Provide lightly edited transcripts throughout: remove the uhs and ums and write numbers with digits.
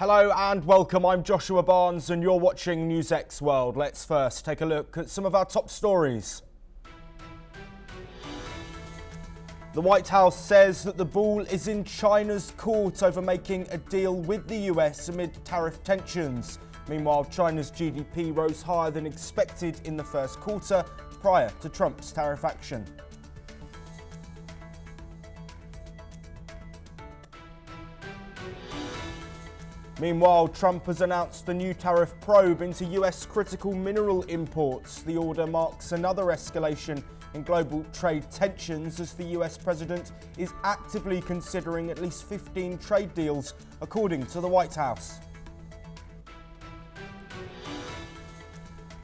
Hello and welcome, I'm Joshua Barnes and you're watching NewsX World. Let's first take a look at some of our top stories. The White House says that the ball is in China's court over making a deal with the US amid tariff tensions. Meanwhile, China's GDP rose higher than expected in the first quarter prior to Trump's tariff action. Meanwhile, Trump has announced a new tariff probe into US critical mineral imports. The order marks another escalation in global trade tensions as the US president is actively considering at least 15 trade deals, according to the White House.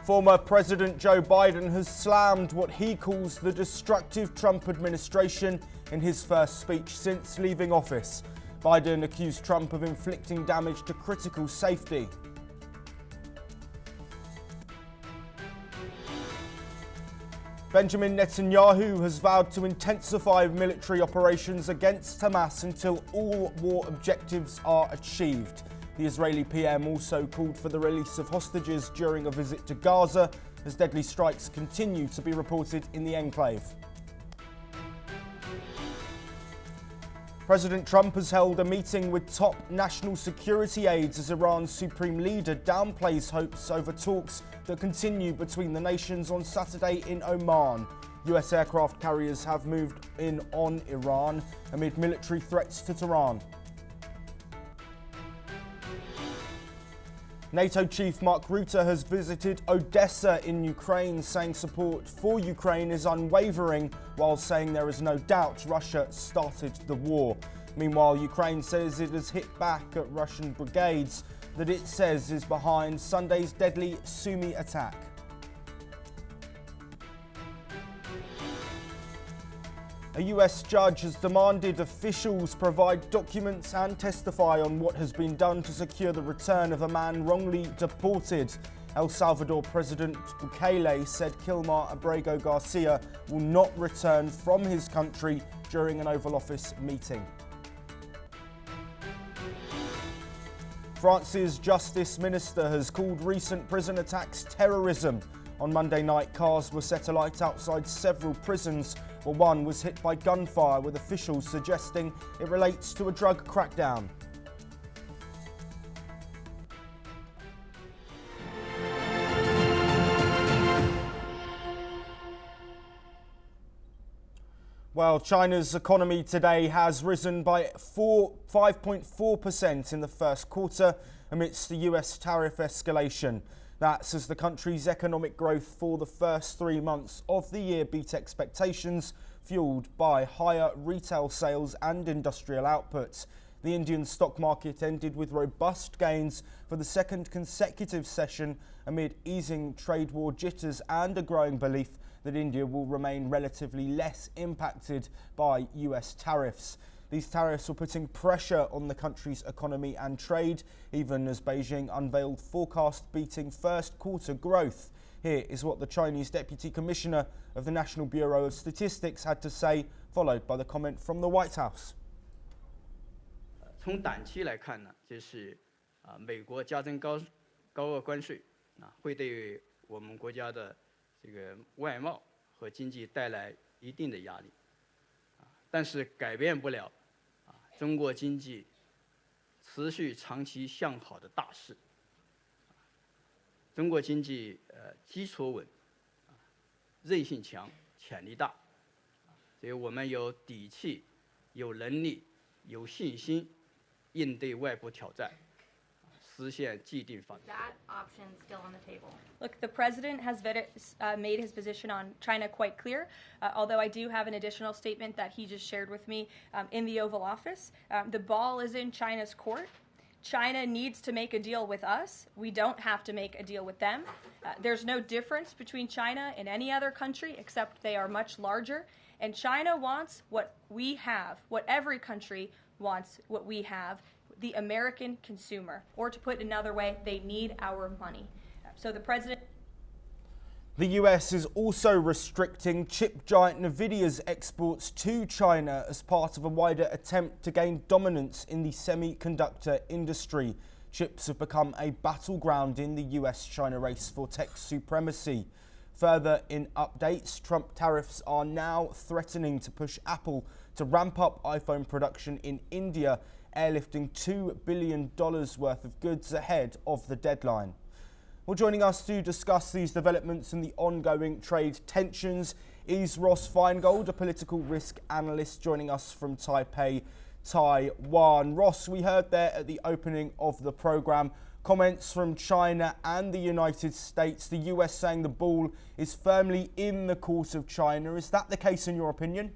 Former President Joe Biden has slammed what he calls the destructive Trump administration in his first speech since leaving office. Biden accused Trump of inflicting damage to critical safety. Benjamin Netanyahu has vowed to intensify military operations against Hamas until all war objectives are achieved. The Israeli PM also called for the release of hostages during a visit to Gaza, as deadly strikes continue to be reported in the enclave. President Trump has held a meeting with top national security aides as Iran's supreme leader downplays hopes over talks that continue between the nations on Saturday in Oman. US aircraft carriers have moved in on Iran amid military threats to Tehran. NATO chief Mark Rutte has visited Odessa in Ukraine, saying support for Ukraine is unwavering, while saying there is no doubt Russia started the war. Meanwhile, Ukraine says it has hit back at Russian brigades that it says is behind Sunday's deadly Sumy attack. A US judge has demanded officials provide documents and testify on what has been done to secure the return of a man wrongly deported. El Salvador President Bukele said Kilmar Abrego Garcia will not return from his country during an Oval Office meeting. France's Justice Minister has called recent prison attacks terrorism. On Monday night, cars were set alight outside several prisons, while one was hit by gunfire, with officials suggesting it relates to a drug crackdown. Well, China's economy today has risen by 5.4% in the first quarter amidst the US tariff escalation. That's as the country's economic growth for the first 3 months of the year beat expectations, fueled by higher retail sales and industrial output. The Indian stock market ended with robust gains for the second consecutive session amid easing trade war jitters and a growing belief that India will remain relatively less impacted by US tariffs. These tariffs were putting pressure on the country's economy and trade, even as Beijing unveiled forecast beating first quarter growth. Here is what the Chinese Deputy Commissioner of the National Bureau of Statistics had to say, followed by the comment from the White House. 从短期来看呢，就是美国加征高额关税会对我们国家的这个外贸和经济带来一定的压力，但是改变不了中国经济持续长期向好的大势。中国经济基础稳，韧性强，潜力大，所以我们有底气、有能力、有信心应对外部挑战。 That option still on the table? Look, the president has made his position on China quite clear, although I do have an additional statement that he just shared with me in the Oval Office. The ball is in China's court. China needs to make a deal with us. We don't have to make a deal with them. There's no difference between China and any other country except they are much larger. And China wants what we have, what every country wants, what we have. The American consumer, or to put it another way, they need our money. So the president. The US is also restricting chip giant Nvidia's exports to China as part of a wider attempt to gain dominance in the semiconductor industry. chips have become a battleground in the US-China race for tech supremacy. Further in updates, Trump tariffs are now threatening to push Apple to ramp up iPhone production in India, airlifting $2 billion worth of goods ahead of the deadline. Well, joining us to discuss these developments and the ongoing trade tensions is Ross Feingold, a political risk analyst joining us from Taipei, Taiwan. Ross, we heard there at the opening of the programme comments from China and the United States, the US saying the ball is firmly in the court of China. Is that the case in your opinion?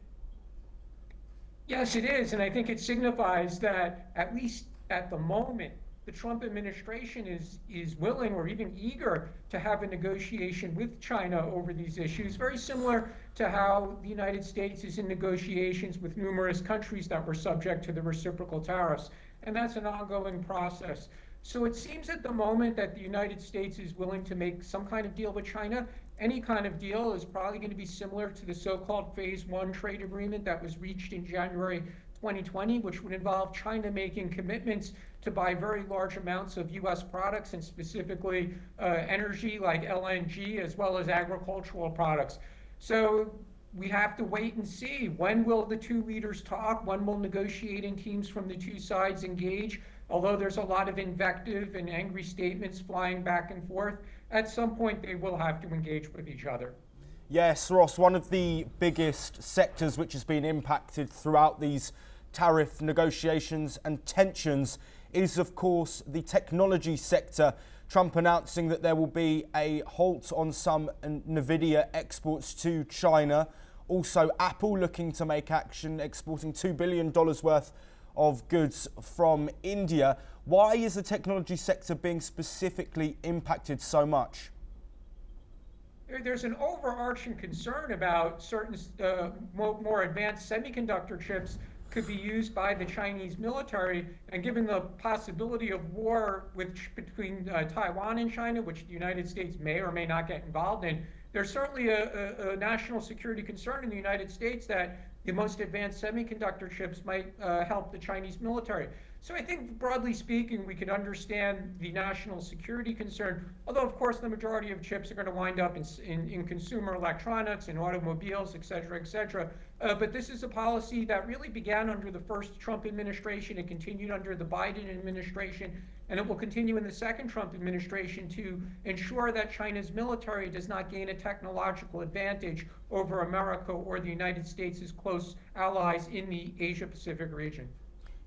Yes, it is. And I think it signifies that, at least at the moment, the Trump administration is willing or even eager to have a negotiation with China over these issues, very similar to how the United States is in negotiations with numerous countries that were subject to the reciprocal tariffs. And that's an ongoing process. So it seems at the moment that the United States is willing to make some kind of deal with China. Any kind of deal is probably going to be similar to the so-called Phase 1 trade agreement that was reached in January 2020, which would involve China making commitments to buy very large amounts of U.S. products, and specifically energy like LNG, as well as agricultural products. So we have to wait and see. When will the two leaders talk? When will negotiating teams from the two sides engage? Although there's a lot of invective and angry statements flying back and forth, at some point they will have to engage with each other. Yes, Ross, one of the biggest sectors which has been impacted throughout these tariff negotiations and tensions is, of course, the technology sector. Trump announcing that there will be a halt on some NVIDIA exports to China. Also, Apple looking to make action, exporting $2 billion worth of goods from India. Why is the technology sector being specifically impacted so much? There's an overarching concern about certain more advanced semiconductor chips could be used by the Chinese military, and given the possibility of war between Taiwan and China, which the United States may or may not get involved in, there's certainly a national security concern in the United States that the most advanced semiconductor chips might help the Chinese military. So I think, broadly speaking, we can understand the national security concern, although, of course, the majority of chips are going to wind up in consumer electronics, in automobiles, et cetera, et cetera. But this is a policy that really began under the first Trump administration and continued under the Biden administration, and it will continue in the second Trump administration to ensure that China's military does not gain a technological advantage over America or the United States' close allies in the Asia-Pacific region.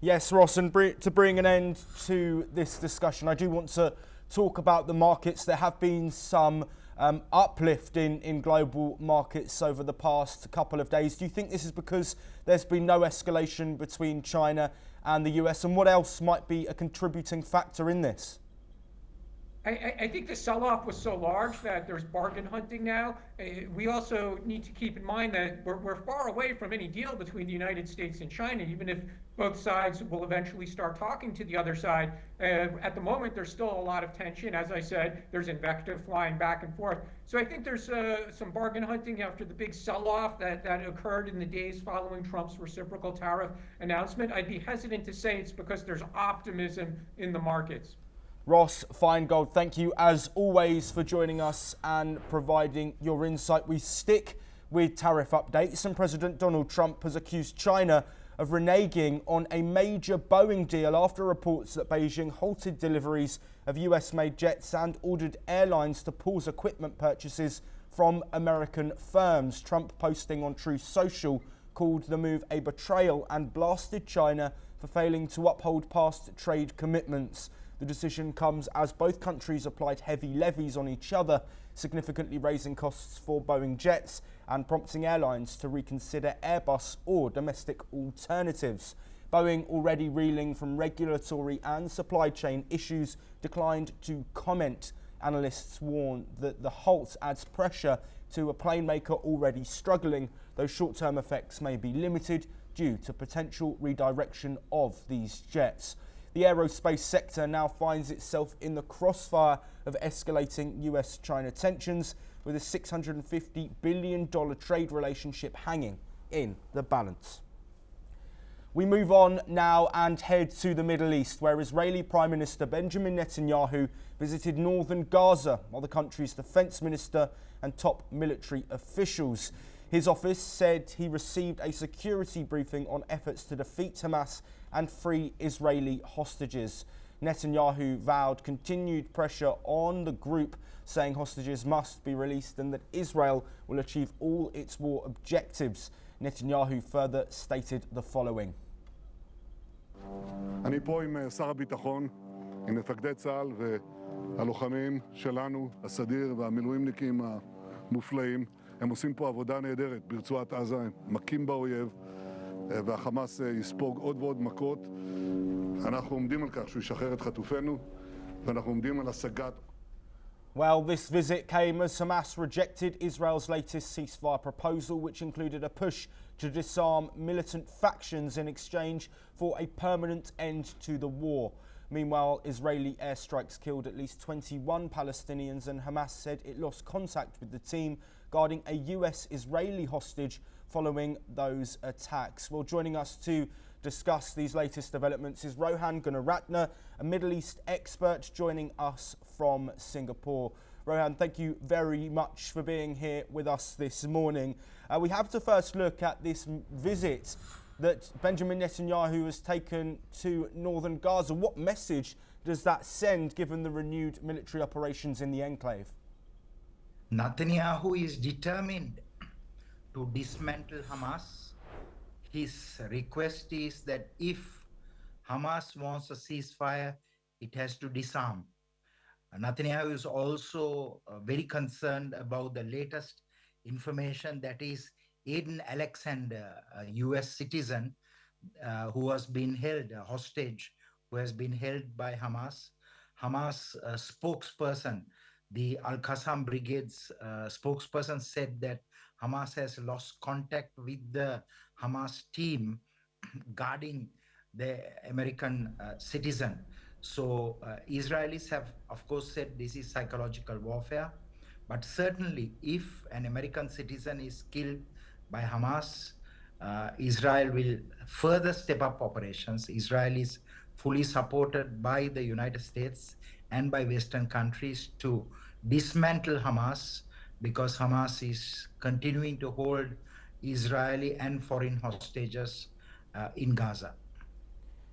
Yes, Ross, and to bring an end to this discussion, I do want to talk about the markets. There have been some uplift in global markets over the past couple of days. Do you think this is because there's been no escalation between China and the US? And what else might be a contributing factor in this? I think the sell-off was so large that there's bargain hunting now. We also need to keep in mind that we're far away from any deal between the United States and China, even if both sides will eventually start talking to the other side. At the moment, there's still a lot of tension. As I said, there's invective flying back and forth. So I think there's some bargain hunting after the big sell-off that occurred in the days following Trump's reciprocal tariff announcement. I'd be hesitant to say it's because there's optimism in the markets. Ross Feingold, thank you as always for joining us and providing your insight. We stick with tariff updates, and President Donald Trump has accused China of reneging on a major Boeing deal after reports that Beijing halted deliveries of US-made jets and ordered airlines to pause equipment purchases from American firms. Trump, posting on Truth Social, called the move a betrayal and blasted China for failing to uphold past trade commitments. The decision comes as both countries applied heavy levies on each other, significantly raising costs for Boeing jets and prompting airlines to reconsider Airbus or domestic alternatives. Boeing, already reeling from regulatory and supply chain issues, declined to comment. Analysts warn that the halt adds pressure to a plane maker already struggling, though short-term effects may be limited due to potential redirection of these jets. The aerospace sector now finds itself in the crossfire of escalating US-China tensions, with a $650 billion trade relationship hanging in the balance. We move on now and head to the Middle East, where Israeli Prime Minister Benjamin Netanyahu visited northern Gaza, while the country's defence minister and top military officials. His office said he received a security briefing on efforts to defeat Hamas and free Israeli hostages. Netanyahu vowed continued pressure on the group, saying hostages must be released and that Israel will achieve all its war objectives. Netanyahu further stated the following. אני פה עם שר הביטחון, עם מפקדי צה"ל והלוחמים שלנו, הסדיר והמילואימניקים המופלאים. הם עושים פה עבודה נהדרת ברצועת עזה, הם מכים באויב, והחמאס יספוג עוד ועוד מכות. אנחנו עומדים על כך שהוא ישחרר את חטופינו, ואנחנו עומדים על השגת... Well, this visit came as Hamas rejected Israel's latest ceasefire proposal, which included a push to disarm militant factions in exchange for a permanent end to the war. Meanwhile, Israeli airstrikes killed at least 21 Palestinians, and Hamas said it lost contact with the team guarding a U.S. Israeli hostage following those attacks. Well, joining us to discuss these latest developments is Rohan Gunaratne, a Middle East expert, joining us from Singapore. Rohan, thank you very much for being here with us this morning. We have to first look at this visit that Benjamin Netanyahu has taken to northern Gaza. What message does that send given the renewed military operations in the enclave? Netanyahu is determined to dismantle Hamas. His request is that if Hamas wants a ceasefire, it has to disarm. Netanyahu is also very concerned about the latest information that is Aiden Alexander, a U.S. citizen who has been held hostage, who has been held by Hamas. Hamas spokesperson, the Al-Qassam Brigade's spokesperson, said that Hamas has lost contact with the Hamas team guarding the American citizen. So Israelis have, of course, said this is psychological warfare. But certainly, if an American citizen is killed by Hamas, Israel will further step up operations. Israel is fully supported by the United States and by Western countries to dismantle Hamas, because Hamas is continuing to hold Israeli and foreign hostages in Gaza.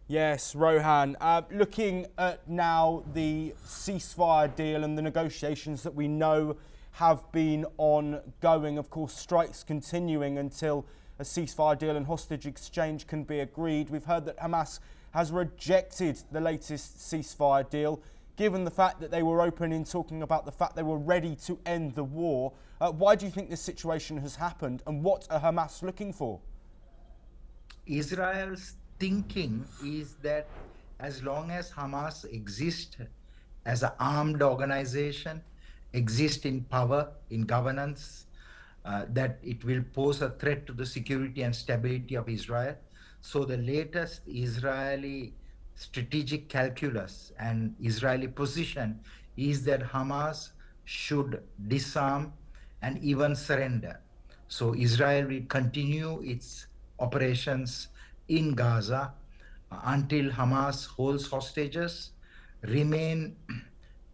Yes, Rohan, looking at now the ceasefire deal and the negotiations that we know have been ongoing, of course, strikes continuing until a ceasefire deal and hostage exchange can be agreed. We've heard that Hamas has rejected the latest ceasefire deal, given the fact that they were open in talking about the fact they were ready to end the war. Why do you think this situation has happened, and what are Hamas looking for? Israel's thinking is that as long as Hamas exists as an armed organization, exists in power, in governance, that it will pose a threat to the security and stability of Israel. So the latest Israeli strategic calculus and Israeli position is that Hamas should disarm and even surrender. So Israel will continue its operations in Gaza until Hamas holds hostages, remain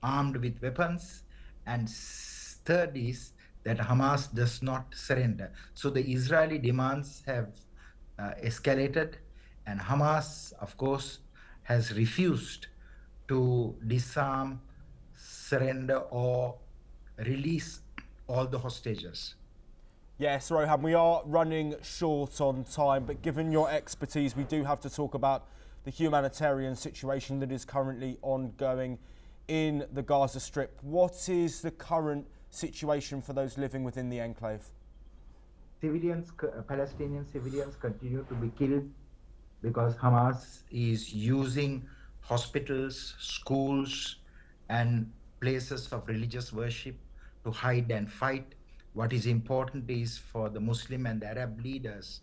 armed with weapons, and third is that Hamas does not surrender. So the Israeli demands have escalated, and Hamas, of course, has refused to disarm, surrender, or release all the hostages. Yes, Rohan, we are running short on time, but given your expertise, we do have to talk about the humanitarian situation that is currently ongoing in the Gaza Strip. What is the current situation for those living within the enclave? Civilians, Palestinian civilians continue to be killed because Hamas is using hospitals, schools, and places of religious worship to hide and fight. What is important is for the Muslim and the Arab leaders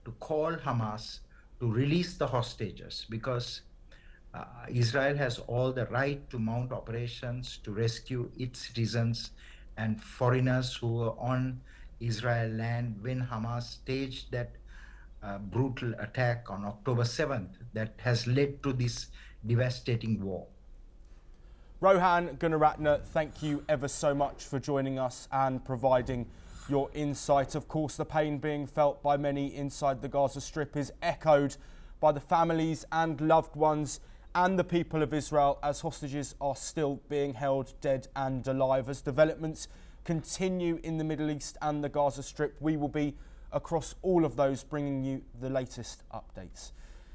to call Hamas to release the hostages, because Israel has all the right to mount operations to rescue its citizens and foreigners who were on Israel land when Hamas staged that brutal attack on October 7th that has led to this devastating war. Rohan Gunaratne, thank you ever so much for joining us and providing your insight. Of course, the pain being felt by many inside the Gaza Strip is echoed by the families and loved ones and the people of Israel as hostages are still being held dead and alive. As developments continue in the Middle East and the Gaza Strip, we will be across all of those bringing you the latest updates.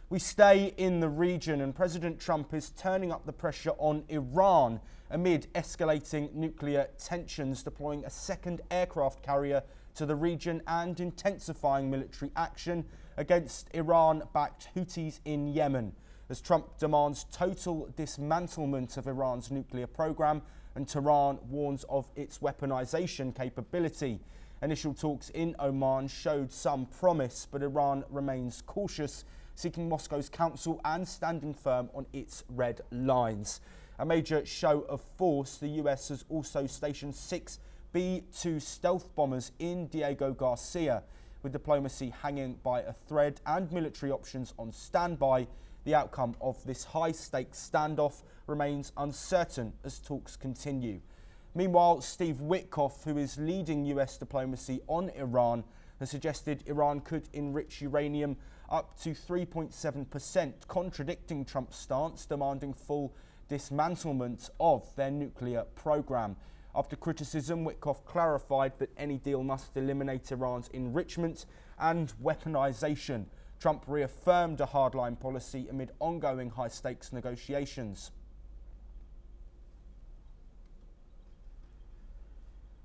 We stay in the region, and President Trump is turning up the pressure on Iran amid escalating nuclear tensions, deploying a second aircraft carrier to the region and intensifying military action against Iran-backed Houthis in Yemen, as Trump demands total dismantlement of Iran's nuclear program and Tehran warns of its weaponization capability. Initial talks in Oman showed some promise, but Iran remains cautious, seeking Moscow's counsel and standing firm on its red lines. A major show of force, the US has also stationed 6 B-2 stealth bombers in Diego Garcia, with diplomacy hanging by a thread and military options on standby. The outcome of this high-stakes standoff remains uncertain as talks continue. Meanwhile, Steve Witkoff, who is leading US diplomacy on Iran, has suggested Iran could enrich uranium up to 3.7%, contradicting Trump's stance, demanding full dismantlement of their nuclear program. After criticism, Witkoff clarified that any deal must eliminate Iran's enrichment and weaponization. Trump reaffirmed a hardline policy amid ongoing high-stakes negotiations.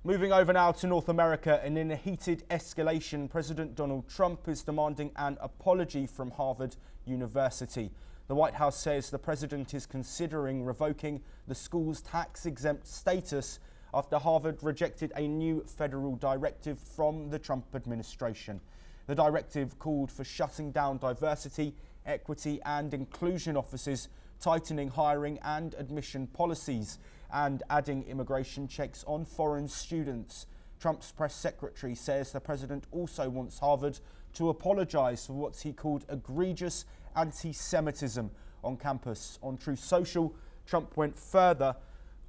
Moving over now to North America, and in a heated escalation, President Donald Trump is demanding an apology from Harvard University. The White House says the president is considering revoking the school's tax-exempt status after Harvard rejected a new federal directive from the Trump administration. The directive called for shutting down diversity, equity and inclusion offices, tightening hiring and admission policies, and adding immigration checks on foreign students. Trump's press secretary says the president also wants Harvard to apologise for what he called egregious anti-Semitism on campus. On Truth Social, Trump went further,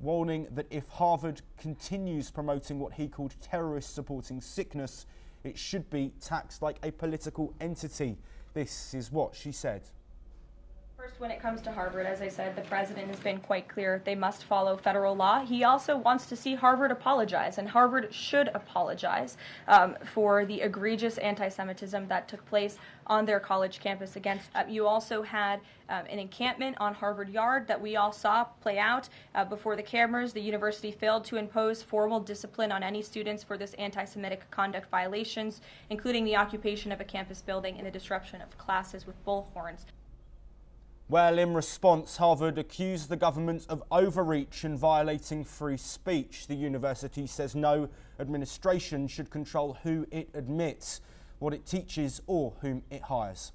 warning that if Harvard continues promoting what he called terrorist-supporting sickness, it should be taxed like a political entity. This is what she said. First, when it comes to Harvard, as I said, the president has been quite clear they must follow federal law. He also wants to see Harvard apologize, and Harvard should apologize for the egregious anti-Semitism that took place on their college campus against. You also had an encampment on Harvard Yard that we all saw play out before the cameras. The university failed to impose formal discipline on any students for this anti-Semitic conduct violations, including the occupation of a campus building and the disruption of classes with bullhorns. Well, in response, Harvard accused the government of overreach and violating free speech. The university says no administration should control who it admits, what it teaches, or whom it hires.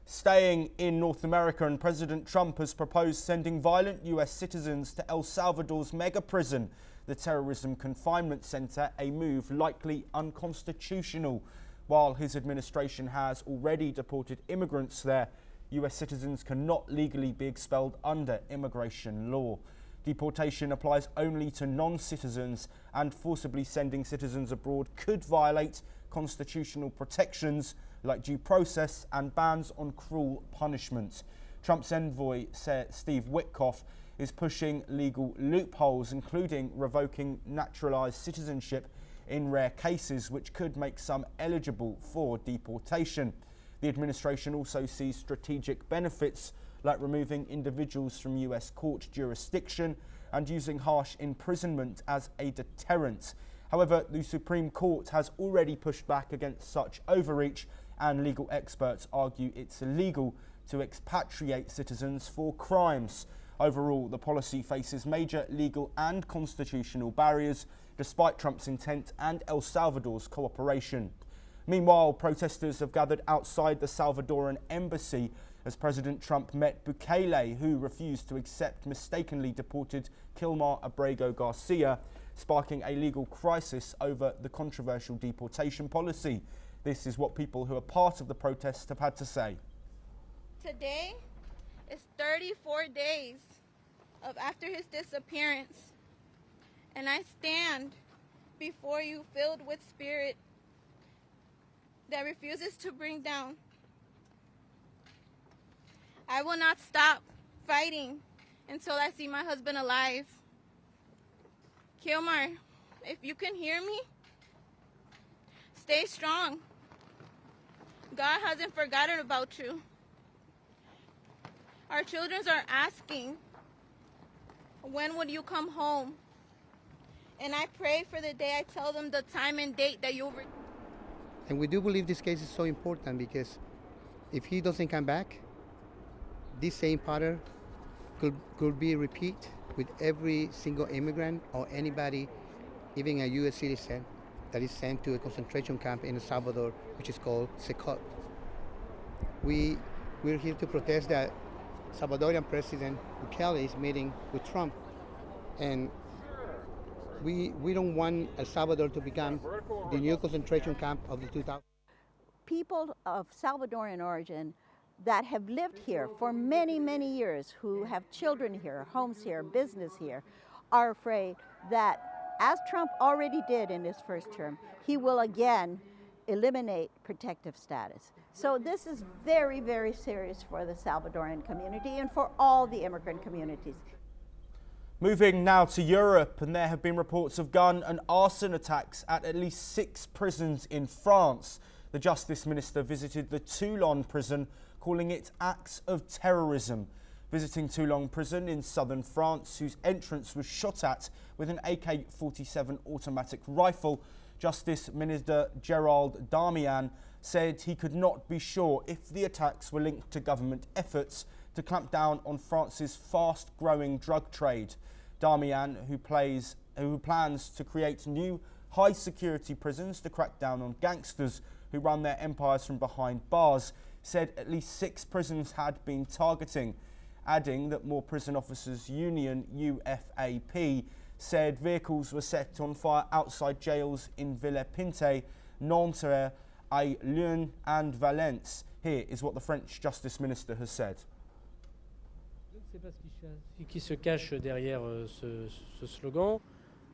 Staying in North America, and President Trump has proposed sending violent US citizens to El Salvador's mega prison, the Terrorism Confinement Center, a move likely unconstitutional. While his administration has already deported immigrants there, US citizens cannot legally be expelled under immigration law. Deportation applies only to non-citizens, and forcibly sending citizens abroad could violate constitutional protections like due process and bans on cruel punishment. Trump's envoy, Steve Witkoff, is pushing legal loopholes, including revoking naturalized citizenship in rare cases, which could make some eligible for deportation. The administration also sees strategic benefits, like removing individuals from US court jurisdiction and using harsh imprisonment as a deterrent. However, the Supreme Court has already pushed back against such overreach, and legal experts argue it's illegal to expatriate citizens for crimes. Overall, the policy faces major legal and constitutional barriers, despite Trump's intent and El Salvador's cooperation. Meanwhile, protesters have gathered outside the Salvadoran embassy as President Trump met Bukele, who refused to accept mistakenly deported Kilmar Abrego Garcia. sparking a legal crisis over the controversial deportation policy. This is what people who are part of the protest have had to say. Today is 34 days after his disappearance, and I stand before you filled with spirit that refuses to bring down. I will not stop fighting until I see my husband alive. Kilmar, if you can hear me, stay strong. God hasn't forgotten about you. Our children are asking, when would you come home? And I pray for the day I tell them the time and date that you'll return. And we do believe this case is so important because if he doesn't come back, this same pattern could be repeat with every single immigrant or anybody, even a U.S. citizen, that is sent to a concentration camp in El Salvador, which is called Secot. We're here to protest that Salvadorian President Bukele is meeting with Trump, and we don't want El Salvador to become the new concentration camp of the 2000s. People of Salvadoran origin that have lived here for many, many years, who have children here, homes here, business here, are afraid that, as Trump already did in his first term, he will again eliminate protective status. So this is very, very serious for the Salvadoran community and for all the immigrant communities. Moving now to Europe, and there have been reports of gun and arson attacks at least 6 prisons in France. The Justice Minister visited the Toulon prison, calling it acts of terrorism. Visiting Toulon prison in southern France, whose entrance was shot at with an AK-47 automatic rifle, Justice Minister Gérald Darmanin said he could not be sure if the attacks were linked to government efforts to clamp down on France's fast-growing drug trade. Darmanin, who plans to create new high-security prisons to crack down on gangsters who run their empires from behind bars, said at least 6 prisons had been targeting, adding that more prison officers union UFAP said vehicles were set on fire outside jails in Villepinte, Nanterre, Lyon and Valence. Here is what the French Justice Minister has said. Je ne sais pas ce qui se cache derrière ce slogan,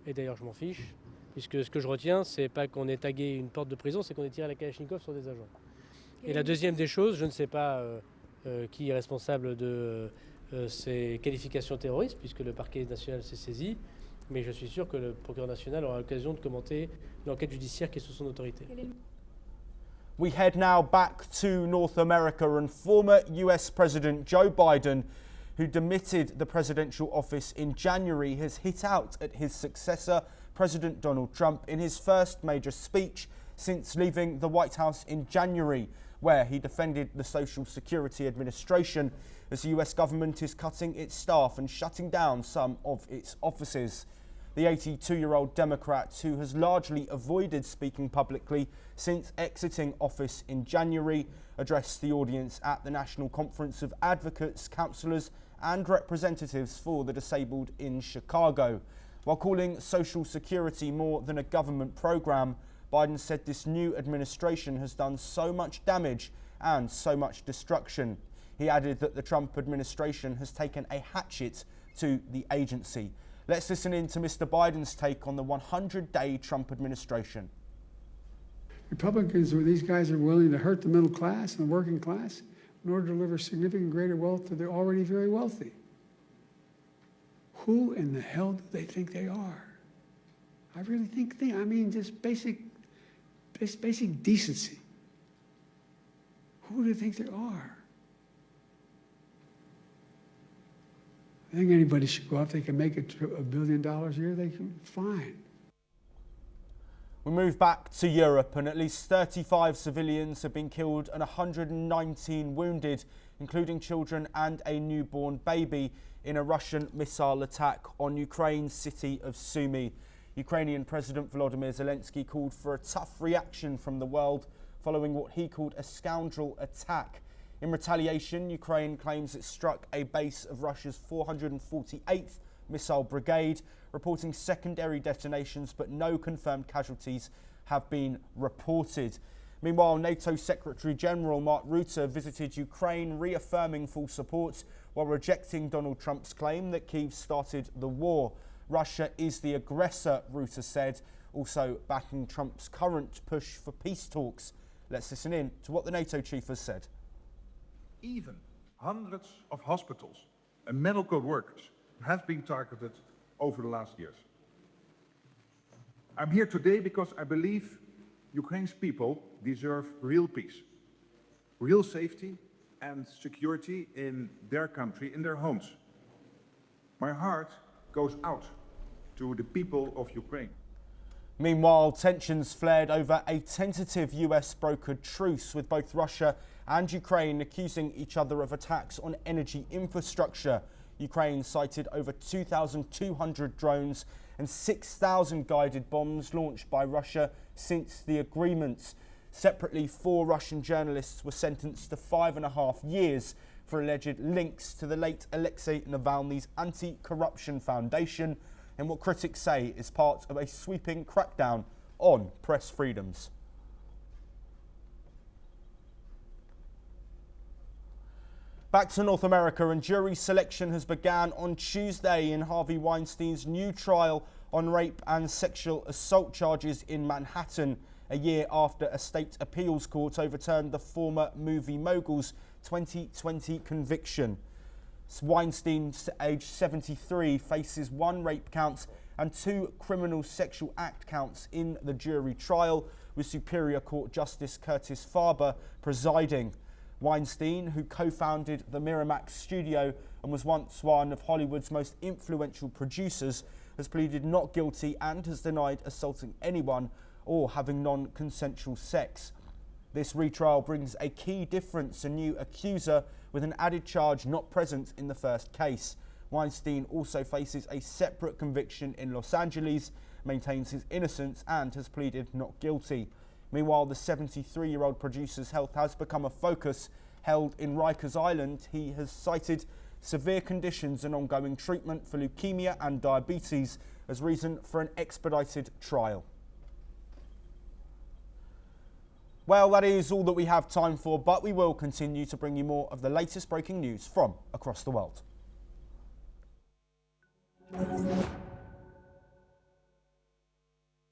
et d'ailleurs je m'en fiche, puisque ce que je retiens, c'est pas qu'on ait tagué une porte de prison, c'est qu'on ait tiré la Kalachnikov sur des agents. Et la deuxième des choses, je ne sais pas qui est responsable de ces qualifications terroristes, puisque le parquet national s'est saisi, mais je suis sûr que le procureur national aura l'occasion de commenter l'enquête judiciaire qui est sous son autorité. We head now back to North America, and former US President Joe Biden, who demitted the presidential office in January, has hit out at his successor, President Donald Trump, in his first major speech since leaving the White House in January, where he defended the Social Security Administration as the US government is cutting its staff and shutting down some of its offices. The 82-year-old Democrat, who has largely avoided speaking publicly since exiting office in January, addressed the audience at the National Conference of Advocates, Counsellors and Representatives for the Disabled in Chicago. While calling Social Security more than a government program, Biden said this new administration has done so much damage and so much destruction. He added that the Trump administration has taken a hatchet to the agency. Let's listen in to Mr. Biden's take on the 100-day Trump administration. Republicans, or these guys, are willing to hurt the middle class and the working class in order to deliver significant greater wealth to the already very wealthy. Who in the hell do they think they are? I really I mean, just basic decency. Who do they think they are? I think anybody should go out. They can make it $1 billion a year. They can, fine. We move back to Europe, and at least 35 civilians have been killed and 119 wounded, including children and a newborn baby, in a Russian missile attack on Ukraine's city of Sumy. Ukrainian President Volodymyr Zelensky called for a tough reaction from the world following what he called a scoundrel attack. In retaliation, Ukraine claims it struck a base of Russia's 448th Missile Brigade, reporting secondary detonations, but no confirmed casualties have been reported. Meanwhile, NATO Secretary General Mark Rutte visited Ukraine, reaffirming full support while rejecting Donald Trump's claim that Kyiv started the war. Russia is the aggressor, Rutte said, also backing Trump's current push for peace talks. Let's listen in to what the NATO chief has said. Even hundreds of hospitals and medical workers have been targeted over the last years. I'm here today because I believe Ukraine's people deserve real peace, real safety and security in their country, in their homes. My heart goes out to the people of Ukraine. Meanwhile, tensions flared over a tentative US brokered truce, with both Russia and Ukraine accusing each other of attacks on energy infrastructure. Ukraine cited over 2,200 drones and 6,000 guided bombs launched by Russia since the agreement. Separately, 4 Russian journalists were sentenced to 5.5 years for alleged links to the late Alexei Navalny's anti-corruption foundation, and what critics say is part of a sweeping crackdown on press freedoms. Back to North America, and jury selection has begun on Tuesday in Harvey Weinstein's new trial on rape and sexual assault charges in Manhattan, a year after a state appeals court overturned the former movie mogul's 2020 conviction. Weinstein, aged 73, faces 1 rape count and 2 criminal sexual act counts in the jury trial, with Superior Court Justice Curtis Farber presiding. Weinstein, who co-founded the Miramax studio and was once one of Hollywood's most influential producers, has pleaded not guilty and has denied assaulting anyone or having non-consensual sex. This retrial brings a key difference: a new accuser with an added charge not present in the first case. Weinstein also faces a separate conviction in Los Angeles, maintains his innocence and has pleaded not guilty. Meanwhile, the 73-year-old producer's health has become a focus. Held in Rikers Island, he has cited severe conditions and ongoing treatment for leukemia and diabetes as reason for an expedited trial. Well, that is all that we have time for, but we will continue to bring you more of the latest breaking news from across the world.